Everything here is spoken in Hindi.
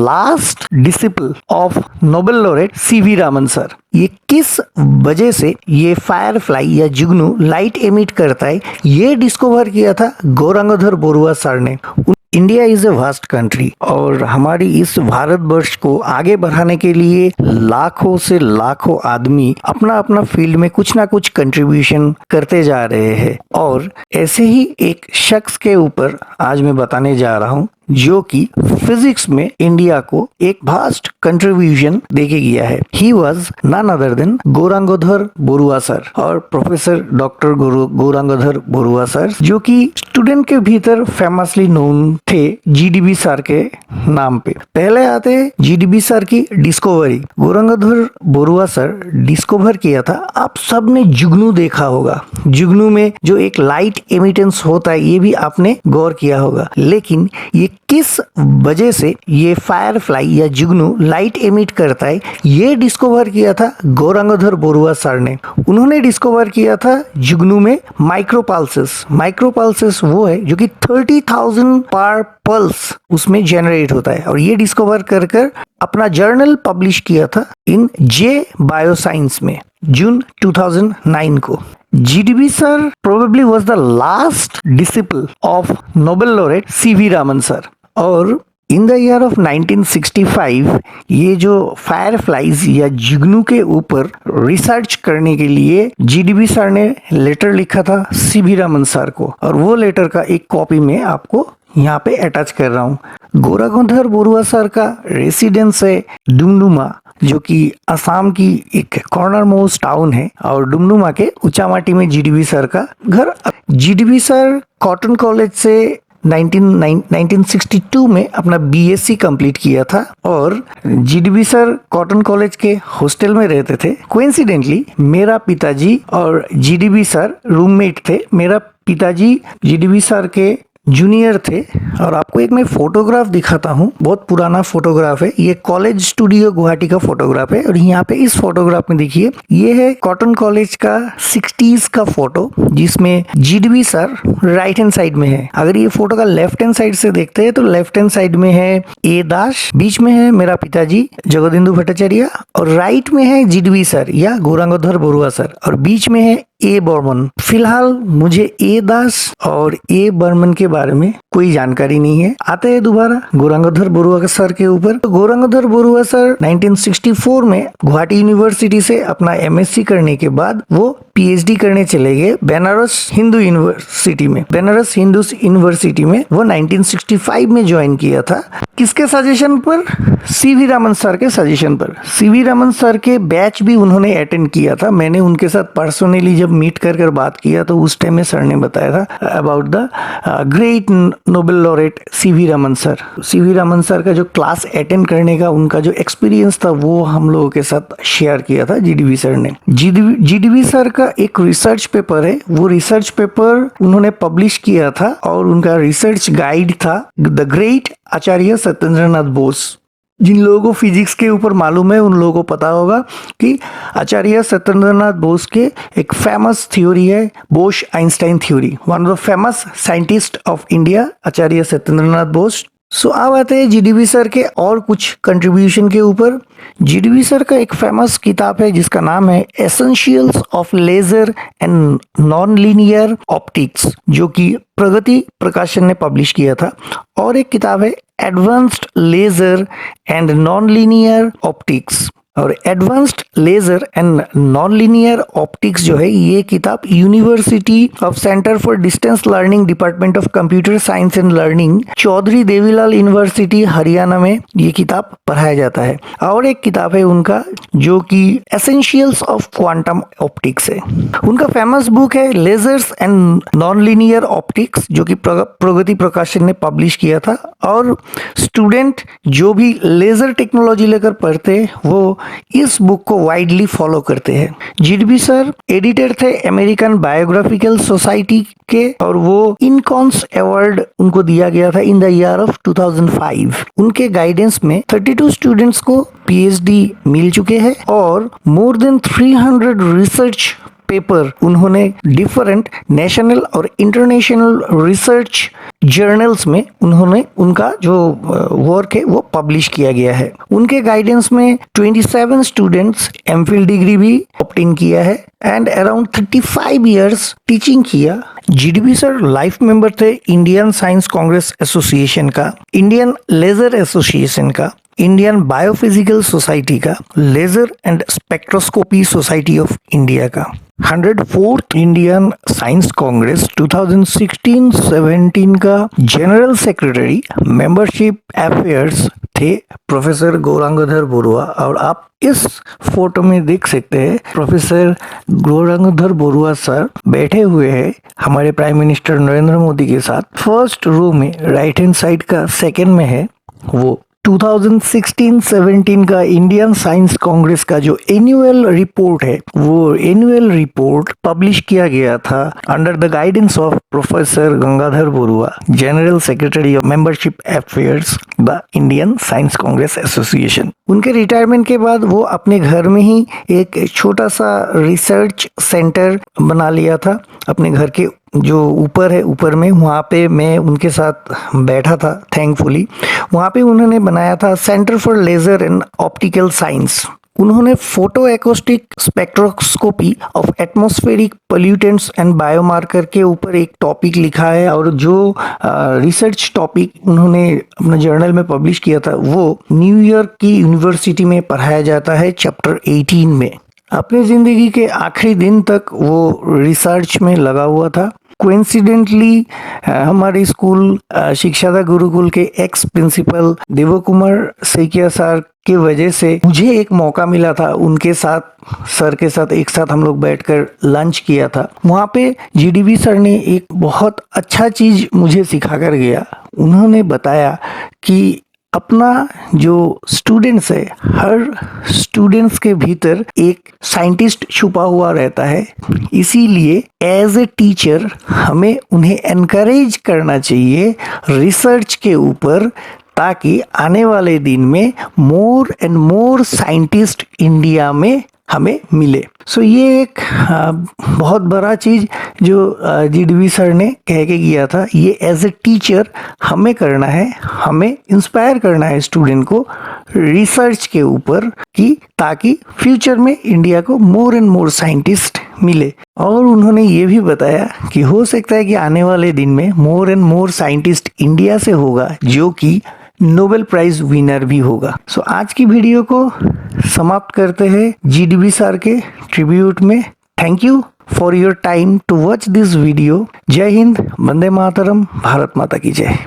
Last disciple of Nobel laureate CV Raman sir. ये किस वजह से ये फायरफ्लाई या जुगनू लाइट एमिट करता है, ये डिस्कवर किया था गौरांगधर बरुआ सर ने। India is a vast country और हमारी इस भारतवर्ष को आगे बढ़ाने के लिए लाखों से लाखों आदमी अपना अपना फील्ड में कुछ ना कुछ कंट्रीब्यूशन करते जा रहे हैं। और ऐसे ही एक शख्स के ऊपर आज मैं बताने जा रहा हूँ जो कि फिजिक्स में इंडिया को एक वास्ट कंट्रीब्यूशन देके गया है। He was none other than Gaurangadhar Baruah sir और professor doctor Gaurangadhar Baruah sir, जो कि स्टूडेंट के भीतर फेमसली नोन थे जीडीबी सर के नाम पे। पहले आते जीडीबी सर की discovery. Gaurangadhar Baruah sir discover किया था, आप सब ने जुगनू देखा होगा। जुगनू में जो एक लाइट एमिटेंस होता है ये भी आपने गौर किया होगा, लेकिन ये किस वजह से ये फायरफ्लाई या जुगनू लाइट एमिट करता है, ये डिस्कवर किया था गौरांगधर बरुआ सर ने। उन्होंने डिस्कवर किया था जुगनू में माइक्रोपल्सेस। माइक्रोपल्सेस वो है जो कि 30,000 पर पल्स उसमें जनरेट होता है, और ये डिस्कवर कर कर अपना जर्नल पब्लिश किया था इन जे बायोसाइंस में जून 2009 को। GDB sir probably was the last disciple of Nobel laureate CV Raman sir. और इन द ईयर ऑफ 1965 ये जो फायरफ्लाइज या जुगनू के ऊपर रिसर्च करने के लिए जीडीबी सर ने लेटर लिखा था सीवी रामन सर को, और वो लेटर का एक कॉपी में आपको यहाँ पे अटैच कर रहा हूँ। गौरांगधर बरुआ सर का रेसिडेंस है डुमडुमा, जो कि असम की एक कॉर्नर मोस्ट टाउन है, और डुमडुमा के ऊंचामाटी में जीडीबी सर का घर। जीडीबी सर कॉटन कॉलेज से 1962 में अपना बीएससी कंप्लीट किया था, और जीडीबी सर कॉटन कॉलेज के हॉस्टल में रहते थे। कोइंसिडेंटली मेरा पिताजी और जीडीबी सर रूममेट थे। मेरा पिताजी जीडीबी सर के जूनियर थे। और आपको एक मैं फोटोग्राफ दिखाता हूँ, बहुत पुराना फोटोग्राफ है। ये कॉलेज स्टूडियो गुवाहाटी का फोटोग्राफ है, और यहाँ पे इस फोटोग्राफ में देखिए ये है कॉटन कॉलेज का 60s का फोटो, जिसमें GDB sir right hand side में है। अगर ये फोटो का लेफ्ट हैंड साइड से देखते हैं तो लेफ्ट हैंड साइड में है ए दास, बीच में है मेरा पिताजी जगदिंदु भट्टाचार्य, और राइट में है जीडीबी सर या गौरांगधर बरुआ सर, और बीच में है ए बर्मन। फिलहाल मुझे ए दास और ए बर्मन के बारे में कोई जानकारी नहीं है। आते हैं दोबारा गौरांगधर बरुआ सर के ऊपर। तो गौरांगधर बरुआ सर 1964 में गुवाहाटी यूनिवर्सिटी से अपना एमएससी करने के बाद वो पीएचडी करने चले गए बनारस हिंदू यूनिवर्सिटी में। बनारस हिंदू यूनिवर्सिटी में वो 1965 में ज्वाइन किया था। किसके सजेशन पर? सीवी रामन सर के सजेशन पर। सीवी रामन सर के बैच भी उन्होंने अटेंड किया था। मैंने उनके साथ पर्सनली जब मीट कर बात किया तो उस टाइम में सर ने बताया था about the great Nobel laureate CV Raman sir. CV Raman sir का जो क्लास अटेंड करने का उनका जो एक्सपीरियंस था वो हम लोगों के साथ शेयर किया था जीडीबी सर ने। जीडीबी सर का एक रिसर्च पेपर है, वो रिसर्च पेपर उन्होंने पब्लिश किया था, और उनका रिसर्च गाइड था द ग्रेट आचार्य सत्येंद्रनाथ बोस। जिन लोगों को फिजिक्स के ऊपर मालूम है उन लोगों को पता होगा कि आचार्य सत्येंद्रनाथ बोस के एक फेमस थ्योरी है Bose Einstein theory. One of the famous scientist of India Acharya Satyendranath Bose. So अब आते हैं जीडीबी सर के और कुछ कंट्रीब्यूशन के ऊपर। जीडीबी सर का एक फेमस किताब है जिसका नाम है essentials of laser and non linear optics, जो कि प्रगति प्रकाशन ने पब्लिश किया था। और एक किताब है advanced laser and non linear optics. और advanced laser and non linear optics जो है ये किताब university of centre for distance learning department of computer science and learning Chaudhary Devilal university Haryana में ये किताब पढ़ाया जाता है। और एक किताब है उनका जो कि एसेंशियल्स ऑफ क्वांटम ऑप्टिक्स है। उनका फेमस बुक है lasers and non linear optics, जो कि प्रगति प्रकाशन ने पब्लिश किया था। और स्टूडेंट जो भी लेजर टेक्नोलॉजी लेकर पढ़ते वो इस बुक को वाइडली फॉलो करते हैं। जीडीबी सर एडिटर थे अमेरिकन बायोग्राफिकल सोसाइटी के, और वो इनकॉन्स अवार्ड उनको दिया गया था इन द ईयर ऑफ 2005। उनके गाइडेंस में 32 स्टूडेंट्स को पीएचडी मिल चुके हैं, और मोर देन 300 रिसर्च पेपर उन्होंने डिफरेंट नेशनल और इंटरनेशनल रिसर्च जर्नल्स में उन्होंने उनका जो वर्क है वो पब्लिश किया गया है। उनके गाइडेंस में 27 स्टूडेंट्स एमफिल डिग्री भी ऑब्टेन किया है एंड अराउंड 35 इयर्स टीचिंग किया। जीडीबी सर लाइफ मेंबर थे इंडियन साइंस कांग्रेस एसोसिएशन का, इंडियन लेजर एसोसिएशन का, इंडियन बायोफिजिकल सोसाइटी का, Laser and Spectroscopy Society of India का, 104th इंडियन साइंस कांग्रेस 2016-17 का जनरल सेक्रेटरी मेंबरशिप अफेयर्स थे प्रोफेसर गौरांगधर बरुआ। और आप इस फोटो में देख सकते हैं प्रोफेसर गौरांगधर बरुआ सर बैठे हुए हैं हमारे प्राइम मिनिस्टर नरेंद्र मोदी के साथ। फर्स्ट रो में राइट हैंड साइड का सेकंड में है वो 2016-17 का इंडियन साइंस कांग्रेस का जो एनुअल रिपोर्ट है, वो एनुअल रिपोर्ट पब्लिश किया गया था under the guidance of professor Gangadhar Barua, general secretary of membership affairs the Indian Science Congress association. उनके रिटायरमेंट के बाद वो अपने घर में ही एक छोटा सा रिसर्च सेंटर बना लिया था अपने घर के जो ऊपर है, ऊपर में, वहाँ पे मैं उनके साथ बैठा था थैंकफुली। वहाँ पे उन्होंने बनाया था centre for laser and optical science. उन्होंने photo acoustic spectroscopy of atmospheric pollutants and biomarker के ऊपर एक टॉपिक लिखा है और जो रिसर्च टॉपिक उन्होंने अपना जर्नल में पब्लिश किया था वो न्यूयॉर्क की यूनिवर्सिटी में पढ़ाया जाता है चैप्टर 18 में। अपनी जिंदगी के आखिरी दिन तक वो रिसर्च में लगा हुआ था। कोइंसिडेंटली हमारे स्कूल शिक्षादा गुरुकुल के ex principal Dev Kumar Saikia sir की वजह से मुझे एक मौका मिला था उनके साथ, सर के साथ एक साथ हम लोग बैठकर लंच किया था। वहाँ पे जीडीबी सर ने एक बहुत अच्छा चीज मुझे सिखा कर गया। उन्होंने बताया कि अपना जो स्टूडेंट्स है, हर स्टूडेंट्स के भीतर एक साइंटिस्ट छुपा हुआ रहता है, इसीलिए एज ए टीचर हमें उन्हें एनकरेज करना चाहिए रिसर्च के ऊपर, ताकि आने वाले दिन में more and more scientist India में हमें मिले। सो ये एक बहुत बड़ा चीज जो जीडीबी सर ने कह के किया था, ये एज ए टीचर हमें करना है, हमें इंस्पायर करना है स्टूडेंट को रिसर्च के ऊपर, कि ताकि फ्यूचर में इंडिया को मोर एंड मोर साइंटिस्ट मिले। और उन्होंने ये भी बताया कि हो सकता है कि आने वाले दिन में more and more scientist India से होगा जो कि नोबेल प्राइज विनर भी होगा। सो आज की वीडियो को समाप्त करते हैं जीडीबी सर के ट्रिब्यूट में। Thank you for your time to watch this video. जय हिंद, वंदे मातरम, भारत माता की जय।